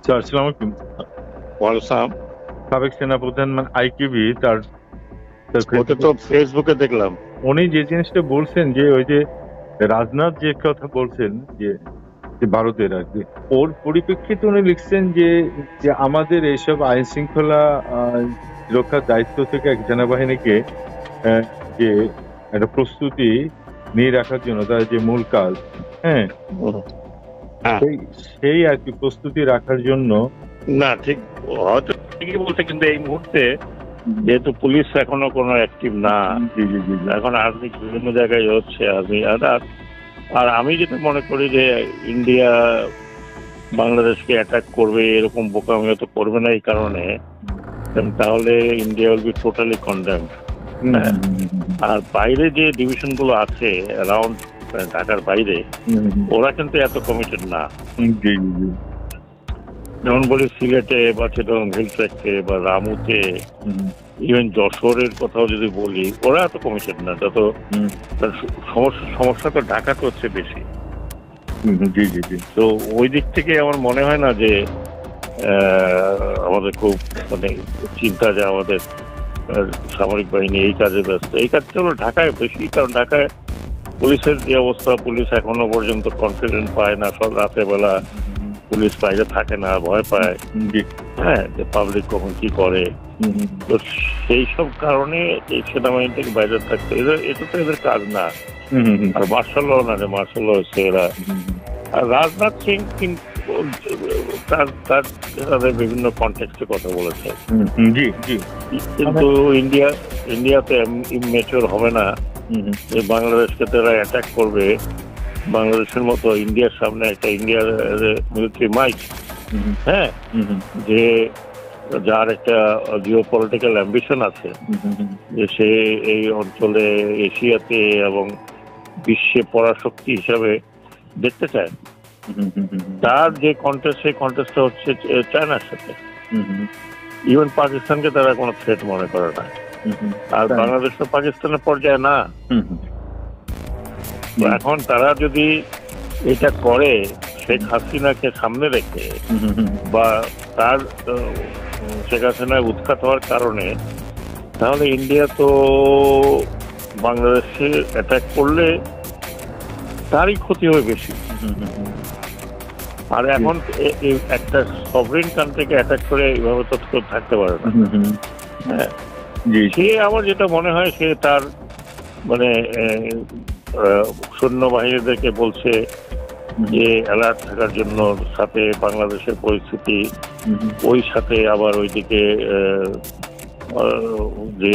Sir, আসসালামু আলাইকুম। ওয়ালসাম। সাবেক সেনাপ্রধান আইকিবি তার তার ওটা তো ফেসবুক ফেসবুকে দেখলাম। উনি যে জিনিসটা বলছেন যে ওই যে রাজনাথ যে কথা বলছেন যে যে ভারতের আর কি, ওর পরিপ্রেক্ষিতে উনি লিখছেন যে যে আমাদের এইসব আইন শৃঙ্খলা রক্ষার দায়িত্ব থেকে এক সেনাবাহিনীকে আহ, যে একটা প্রস্তুতি নিয়ে রাখার জন্য তার যে মূল কাজ, হ্যাঁ, হুম। হ্যাঁ, সেই সেই আর কি প্রস্তুতি রাখার জন্য। না ঠিক, হয়তো ঠিকই বলছে, কিন্তু এই মুহূর্তে যেহেতু পুলিশ এখনো কোনো অ্যাক্টিভ না, জি জি জি জি। এখন আর্মি বিভিন্ন জায়গায় হচ্ছে আর্মি। আর আর আমি যেটা মনে করি যে ইন্ডিয়া বাংলাদেশকে অ্যাটাক করবে এরকম বোকামি তো করবে না এই কারণে, কারণ তাহলে India will be totally condemned. হুম হ্যাঁ, হুম হুম হুম আর বাইরে যে ডিভিশন গুলো আছে অ্যারাউন্ড ঢাকার বাইরে, হুম হুম ওরা কিন্তু এত কমিটেড না। হুম, জি জি জি। যেমন বলি সিলেটে বা চিটাগং হিলট্র্যাক্টে বা রামুতে, হুম ইভেন যশোরের কথাও যদি বলি, ওরা এত কমিটেড না। যত হুম তার সমস্যা তো ঢাকাতে হচ্ছে বেশি। হুম, জি জি জি। তো ওই দিক থেকে আমার মনে হয় না যে আমাদের খুব মানে চিন্তা যে আমাদের সামরিক বাহিনী এই কাজে ব্যস্ত। এই কাজটা হলো ঢাকায় বেশি, কারণ ঢাকায় পুলিশের যে অবস্থা, পুলিশ এখনো পর্যন্ত কনফিডেন্ট পায় না। সব রাতের বেলা পুলিশ বাইরে থাকে না, ভয় পায়। জি। হ্যাঁ, যে পাবলিক কখন কি করে। হুম হুম তো সেই সব কারণে এই সেনাবাহিনী থেকে বাইরে থাকতে, এটা তো এদের কাজ না। হুম হুম হুম আর মার্শাল ল না, যে মার্শাল ল হচ্ছে এরা। হুম আর রাজনাথ সিং কিন্তু তার তার তাদের বিভিন্ন কনটেক্সটে কথা বলেছে, হুম হুম, জি জি। কিন্তু ইন্ডিয়াতে ইমেচিওর হবে না হুম হুম যে বাংলাদেশকে তারা অ্যাটাক করবে। বাংলাদেশের মতো ইন্ডিয়ার সামনে একটা ইন্ডিয়ার মিলিটারি মাইট, হুম হ্যাঁ, হুম হুম যে যার একটা জিও পলিটিক্যাল অ্যাম্বিশন আছে, হুম যে সে এই অঞ্চলে এশিয়াতে এবং বিশ্বে পরাশক্তি হিসাবে দেখতে চায়। হুম হুম হুম তার যে কন্টেস্ট, সেই কন্টেস্টটা হচ্ছে চায়নার সাথে। হুম হুম ইভেন পাকিস্তানকে তারা কোনো থ্রেট মনে করে না। হুম, আর তাই। বাংলাদেশ তো পাকিস্তানের পর্যায়ে না। হুম হুম তো জি। এখন তারা যদি এটা করে শেখ হাসিনাকে সামনে রেখে, হুম হুম হুম বা তার শেখ হাসিনায় উৎখাত হওয়ার কারণে, তাহলে ইন্ডিয়া তো বাংলাদেশে অ্যাটাক করলে তারই ক্ষতি হবে বেশি। হুম হুম হুম, আর জি। এখন একটা সভরেন কান্ট্রিকে অ্যাটাক করে এইভাবে তো কেউ থাকতে পারে না। হুম হুম হ্যাঁ, জি। সে আমার যেটা মনে হয়, সে তার মানে সৈন্যবাহিনীদেরকে বলছে হুম যে অ্যালার্ট থাকার জন্য, সাথে বাংলাদেশের পরিস্থিতি, হুম হুম ওই সাথে আবার ওইদিকে যে